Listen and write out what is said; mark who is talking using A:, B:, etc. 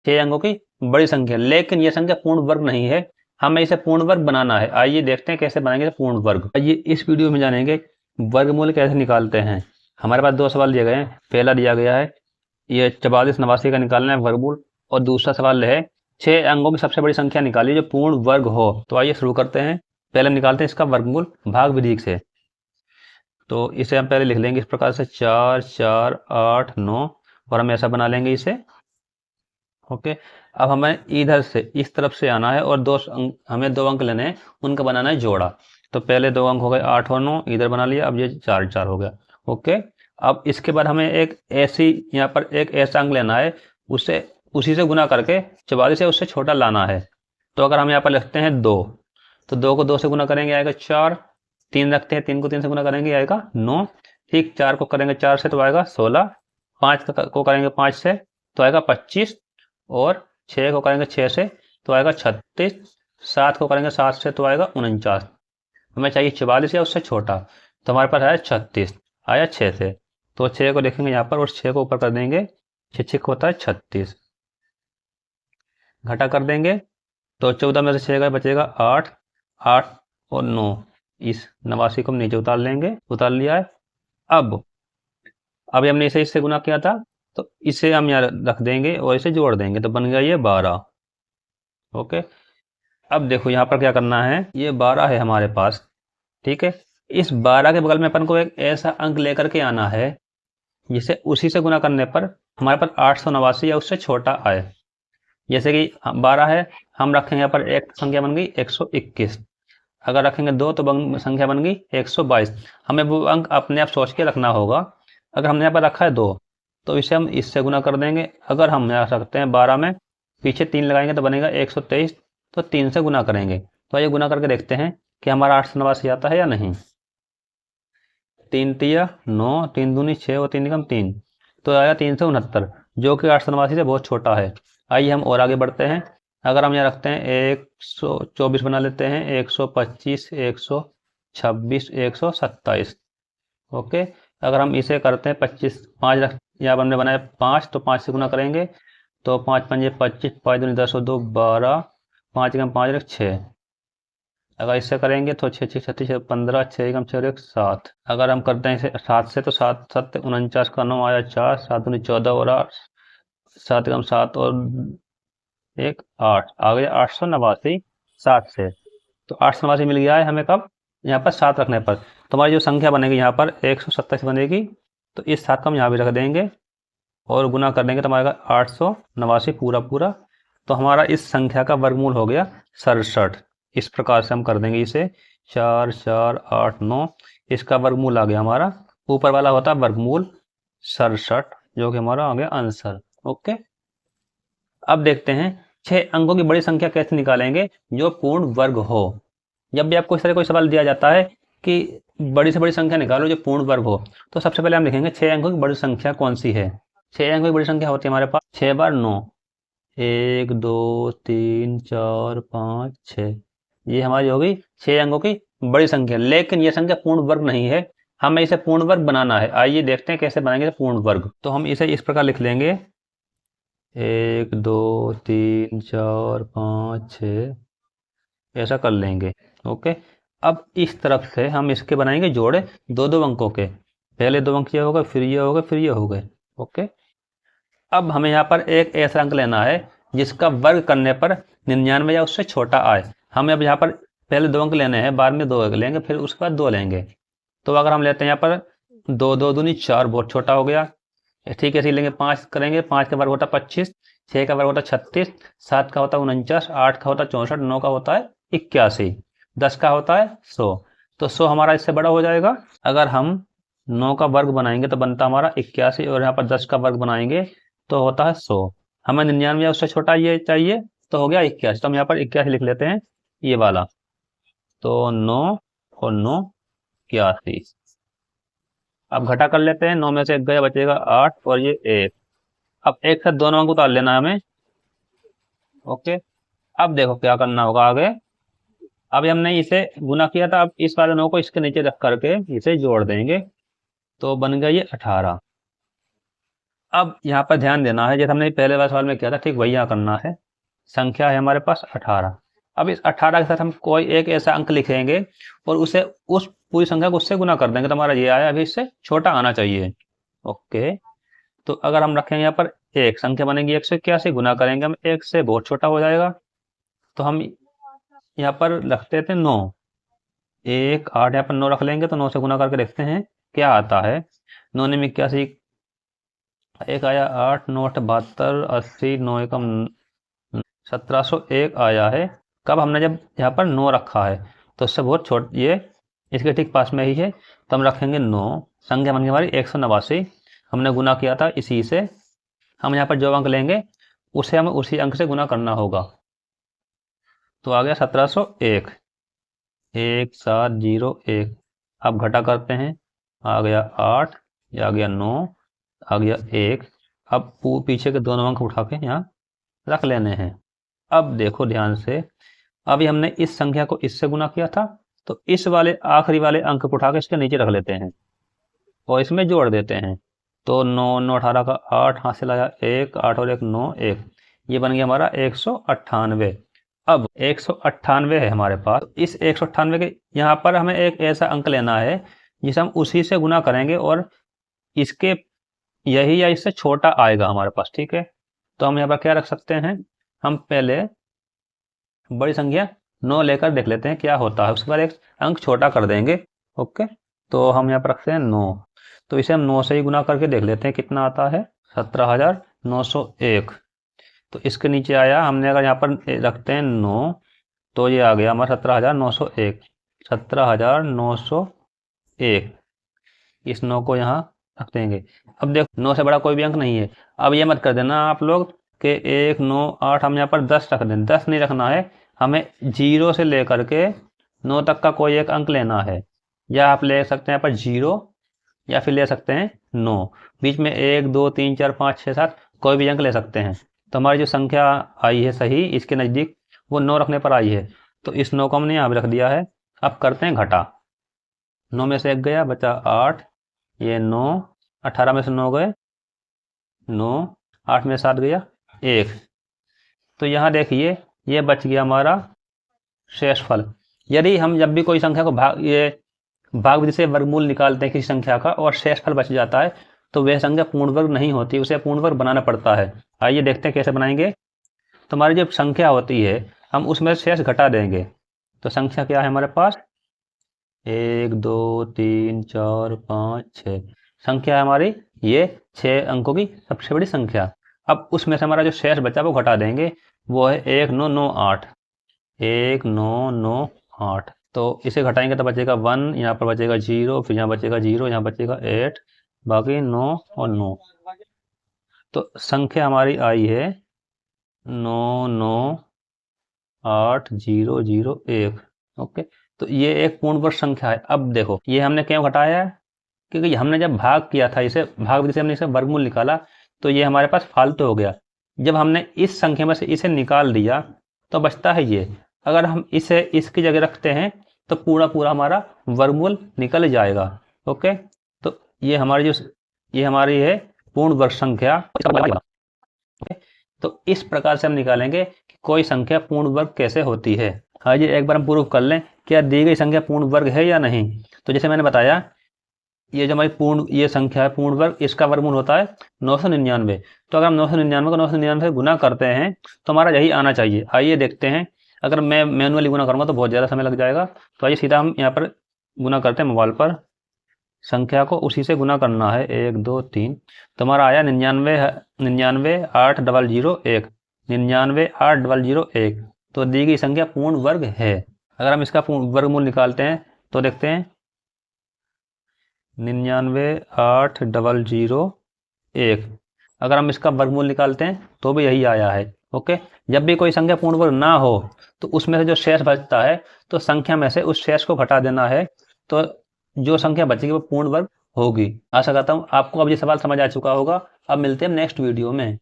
A: 6 अंकों की बड़ी संख्या, लेकिन ये संख्या पूर्ण वर्ग नहीं है, हमें इसे पूर्ण वर्ग बनाना है। आइए देखते हैं कैसे बनाएंगे इसे पूर्ण वर्ग। आइए इस वीडियो में जानेंगे वर्गमूल कैसे निकालते हैं। हमारे पास 2 सवाल दिए गए हैं। पहला दिया गया है ये 44 89 का निकालना है वर्गमूल, और दूसरा सवाल है 6 अंकों की सबसे बड़ी संख्या निकालिए जो पूर्ण वर्ग हो। तो आइए शुरू करते हैं। पहले हम निकालते हैं इसका वर्गमूल भाग विधि से। तो इसे हम पहले लिख लेंगे इस प्रकार से 4 4 8 9, और हम ऐसा बना लेंगे इसे। ओके, अब हमें इधर से इस तरफ से आना है और हमें 2 अंक लेने हैं, उनका बनाना है जोड़ा। तो पहले 2 अंक हो गए 8 और 9, इधर बना लिया। अब ये 4 4 हो गया। ओके, अब इसके बाद हमें एक ऐसी यहाँ पर एक ऐसा अंक लेना है, उसे उसी से गुना करके 44 से उससे छोटा लाना है। तो अगर हम यहाँ पर लिखते हैं 2, तो 2 को 2 से गुना करेंगे आएगा 4, 3 रखते हैं 3 को 3 से गुना करेंगे आएगा 9, ठीक, 4 को करेंगे 4 से तो आएगा 16, 5 को करेंगे 5 से तो आएगा 25, और 6 को करेंगे 6 से तो आएगा 36, 7 को करेंगे 7 से तो आएगा 49। हमें चाहिए 44 या उससे छोटा, तो हमारे पास आया 36, आया 6 से। तो 6 को देखेंगे यहाँ पर और 6 को ऊपर कर देंगे, 6 6 होता है 36, घटा कर देंगे तो 14 में से 6 का बचेगा 8, 8 और 9, इस 89 को हम नीचे उतार लेंगे, उतार लिया है। अब हमने इसे इससे गुना किया था, तो इसे हम यहाँ रख देंगे और इसे जोड़ देंगे, तो बन गया ये 12। ओके, अब देखो यहाँ पर क्या करना है, ये 12 है हमारे पास, ठीक है। इस 12 के बगल में अपन को एक ऐसा अंक लेकर के आना है जिसे उसी से गुना करने पर हमारे पास 889 या उससे छोटा आए। जैसे कि 12 है, हम रखेंगे यहाँ पर एक संख्या बन गई 121, अगर रखेंगे 2 तो संख्या बन गई 122। हमें वो अंक अपने आप सोच के रखना होगा। अगर हमने यहाँ पर रखा है 2, तो इसे हम इससे गुना कर देंगे। अगर हम यहाँ रखते हैं 12 में पीछे 3 लगाएंगे तो बनेगा 123, तो 3 से गुना करेंगे। तो आइए गुना करके देखते हैं कि हमारा 889 आता है या नहीं। 3 तिया 9, 3 दूनी 6 और 3 निकम 3, तो आया 369, जो कि 889 से बहुत छोटा है। आइए हम और आगे बढ़ते हैं। अगर हम यहाँ रखते हैं 124 बना लेते हैं, 125, 126, 127। ओके, अगर हम इसे करते हैं 25, 5 रख यहाँ पर हमने बनाया 5, तो 5 से गुना करेंगे तो 5 पंजे 25, 5 दूनी 10 और 2 12, 5 एकम 5 रख 6। अगर इससे करेंगे तो 6 6 36 15, 6 एकम 6 1 7। अगर हम करते हैं इसे 7 से तो 7 7 49 का 9 आया 4, 7 दूनी 14 और 8, 7 एकम 7 और 1 8, आ गया 889 7 से। तो 889 मिल गया है हमें कब, यहाँ पर 7 रखने पर। तो हमारी जो संख्या बनेगी यहाँ पर 127 बनेगी, तो इस 7 को हम यहाँ भी रख देंगे और गुना कर देंगे तो हमारा 889 पूरा पूरा। तो हमारा इस संख्या का वर्गमूल हो गया 67। इस प्रकार से हम कर देंगे इसे 4 4 8 9, इसका वर्गमूल आ गया हमारा, ऊपर वाला होता है वर्गमूल 67, जो कि हमारा आ गया आंसर। ओके, अब देखते हैं 6 अंकों की बड़ी संख्या कैसे निकालेंगे जो पूर्ण वर्ग हो। जब भी आपको इस तरह कोई सवाल दिया जाता है कि बड़ी से बड़ी संख्या निकालो जो पूर्ण वर्ग हो, तो सबसे पहले हम लिखेंगे 6 अंकों की बड़ी संख्या कौन सी है। 6 अंकों की बड़ी संख्या होती है हमारे पास 6 बार 9, 1 2 3 4 5 6, ये हमारी हो गई 6 अंकों की बड़ी संख्या, लेकिन ये संख्या पूर्ण वर्ग नहीं है, हमें इसे पूर्ण वर्ग बनाना है। आइए देखते हैं कैसे बनाएंगे पूर्ण वर्ग। तो हम इसे इस प्रकार लिख लेंगे 1 2 3 4 5 6, ऐसा कर लेंगे। ओके, अब इस तरफ से हम इसके बनाएंगे जोड़े 2 2 अंकों के, पहले 2 अंक ये हो गए, फिर ये हो गए, फिर ये हो गए। ओके, अब हमें यहाँ पर एक ऐसा अंक लेना है जिसका वर्ग करने पर 99 या उससे छोटा आए। हमें अब यहाँ पर पहले 2 अंक लेने हैं, बाद में 2 अंक लेंगे, फिर उसके बाद 2 लेंगे। तो अगर हम लेते हैं यहाँ पर 2 2 दूनी 4, बहुत छोटा हो गया। ठीक है, इसी लेंगे 5 करेंगे, 5 का वर्ग होता है 25, 6 का वर्ग होता है 36, 7 का होता है 49, 8 का होता है 64, 9 का होता है 81, 10 का होता है 100। तो 100 हमारा इससे बड़ा हो जाएगा। अगर हम 9 का वर्ग बनाएंगे तो बनता हमारा 81, और यहाँ पर 10 का वर्ग बनाएंगे तो होता है 100। हमें 99 उससे छोटा ये चाहिए, तो हो गया 81, तो हम यहाँ पर 81 लिख लेते हैं, ये वाला। तो 9 और 9 81। अब घटा कर लेते हैं, 9 में से 1 गया, बचेगा 8 और ये 1। अब एक साथ दोनों अंक उतार लेना है हमें। ओके, अब देखो क्या करना होगा आगे। अब हमने इसे गुना किया था, अब इस वाले 9 को इसके नीचे रख करके इसे जोड़ देंगे, तो बन गया ये 18। अब यहाँ पर ध्यान देना है, जैसे हमने पहले वाले सवाल में किया था ठीक वही यहाँ करना है। संख्या है हमारे पास 18। अब इस 18 के साथ हम कोई एक ऐसा अंक लिखेंगे और उसे उस पूरी संख्या को उससे गुना कर देंगे, तो हमारा ये आया, अभी इससे छोटा आना चाहिए। ओके, तो अगर हम रखेंगे यहाँ पर एक संख्या बनेगी 181, गुना करेंगे हम एक से, बहुत छोटा हो जाएगा। तो हम यहाँ पर रखते थे 9, 1 8, यहाँ पर 9 रख लेंगे, तो 9 से गुना करके देखते हैं क्या आता है। 9 ने 81, एक आया 8, 9 8 72, 80, 9 एकम 1701 आया है। कब हमने जब यहाँ पर 9 रखा है, तो उससे बहुत छोट, ये इसके ठीक पास में ही है, तो हम रखेंगे 9। संख्या बन गई हमारी 189, हमने गुना किया था इसी से। हम यहाँ पर जो अंक लेंगे उसे हमें उसी अंक से गुना करना होगा, तो आ गया 1701, 1701। अब घटा करते हैं, आ गया 8, ये आ गया 9, आ गया 1। अब पीछे के दोनों अंक उठा के यहाँ रख लेने हैं। अब देखो ध्यान से, अभी हमने इस संख्या को इससे गुना किया था, तो इस वाले आखिरी वाले अंक को उठा के इसके नीचे रख लेते हैं और इसमें जोड़ देते हैं। तो 9 9 18 का 8, हासिल आया 1, 8 और 1 9, 1, ये बन गया हमारा 198। अब 198 है हमारे पास, इस 198 के यहाँ पर हमें एक ऐसा अंक लेना है जिसे हम उसी से गुना करेंगे और इसके यही या इससे छोटा आएगा हमारे पास, ठीक है। तो हम यहाँ पर क्या रख सकते हैं, हम पहले बड़ी संख्या 9 लेकर देख लेते हैं क्या होता है, उसके बाद एक अंक छोटा कर देंगे। ओके, तो हम यहाँ पर रखते हैं 9, तो इसे हम 9 से ही गुना करके देख लेते हैं कितना आता है, 17,901। तो इसके नीचे आया, हमने अगर यहाँ पर रखते हैं 9, तो ये आ गया हमारा 17,901, 17,901। इस 9 को यहाँ रख देंगे। अब देखो 9 से बड़ा कोई भी अंक नहीं है। अब ये मत कर देना आप लोग कि 1 9 8, हम यहाँ पर 10 रख दें, 10 नहीं रखना है, हमें 0 से लेकर के 9 तक का कोई एक अंक लेना है। या आप ले सकते हैं यहाँ पर 0, या फिर ले सकते हैं 9, बीच में 1 2 3 4 5 6 7 कोई भी अंक ले सकते हैं। तो हमारी जो संख्या आई है सही इसके नज़दीक, वो 9 रखने पर आई है, तो इस 9 को हमने यहाँ पर रख दिया है। अब करते हैं घटा, 9 में से 1 गया, बचा 8, ये 9, 18 में से 9 गए 9, 8 में 7 गया 1। तो यहाँ देखिए ये बच गया हमारा शेषफल। यदि हम जब भी कोई संख्या को भाग विधि से वर्गमूल निकालते हैं किसी संख्या का और शेषफल बच जाता है, तो वह संख्या पूर्ण वर्ग नहीं होती, उसे पूर्ण वर्ग बनाना पड़ता है। आइए देखते हैं कैसे बनाएंगे। तो हमारी जब संख्या होती है हम उसमें शेष घटा देंगे। तो संख्या क्या है हमारे पास, 1 2 3 4 5 6, संख्या है हमारी ये 6 अंकों की सबसे बड़ी संख्या। अब उसमें से हमारा जो शेष बचा वो घटा देंगे, वो है 1 9 9 8, 1 9 9 8। तो इसे घटाएंगे तो बचेगा 1, यहाँ पर बचेगा 0, फिर यहाँ बचेगा 0, यहाँ बचेगा 8, बाकी 9 और 9। तो संख्या हमारी आई है 9 9 8 0 0 1। ओके, तो ये एक पूर्ण वर्ग संख्या है। अब देखो ये हमने क्यों घटाया है, क्योंकि हमने जब भाग किया था, इसे भाग विधि से हमने इसे वर्गमूल निकाला, तो ये हमारे पास फालतू हो गया। जब हमने इस संख्या में से इसे निकाल दिया तो बचता है ये। अगर हम इसे इसकी जगह रखते हैं तो पूरा पूरा हमारा वर्गमूल निकल जाएगा। ओके, तो ये हमारी है पूर्ण वर्ग संख्या। तो इस प्रकार से हम निकालेंगे कि कोई संख्या पूर्ण वर्ग कैसे होती है। आइए एक बार हम प्रूव कर लें क्या दी गई संख्या पूर्ण वर्ग है या नहीं। तो जैसे मैंने बताया, ये जो हमारी ये संख्या है पूर्ण वर्ग, इसका वर्गमूल होता है 999। तो अगर हम 999 को 999 से गुना करते हैं तो हमारा यही आना चाहिए। आइए देखते हैं, अगर मैं मैनुअली गुना करूँगा तो बहुत ज़्यादा समय लग जाएगा। तो आइए सीधा हम यहाँ पर गुना करते हैं मोबाइल पर, संख्या को उसी से गुना करना है, 1 2 3। तो हमारा आया 99,8,001, 99,8,001। तो दी गई संख्या पूर्ण वर्ग है। अगर हम इसका वर्गमूल निकालते हैं तो देखते हैं 99,8,001। अगर हम इसका वर्गमूल निकालते हैं तो भी यही आया है। ओके, जब भी कोई संख्या पूर्ण वर्ग ना हो तो उसमें से जो शेष बचता है तो संख्या में से उस शेष को घटा देना है, तो जो संख्या बचेगी वो पूर्ण वर्ग होगी। आशा करता हूँ आपको अब ये सवाल समझ आ चुका होगा। अब मिलते हैं नेक्स्ट वीडियो में।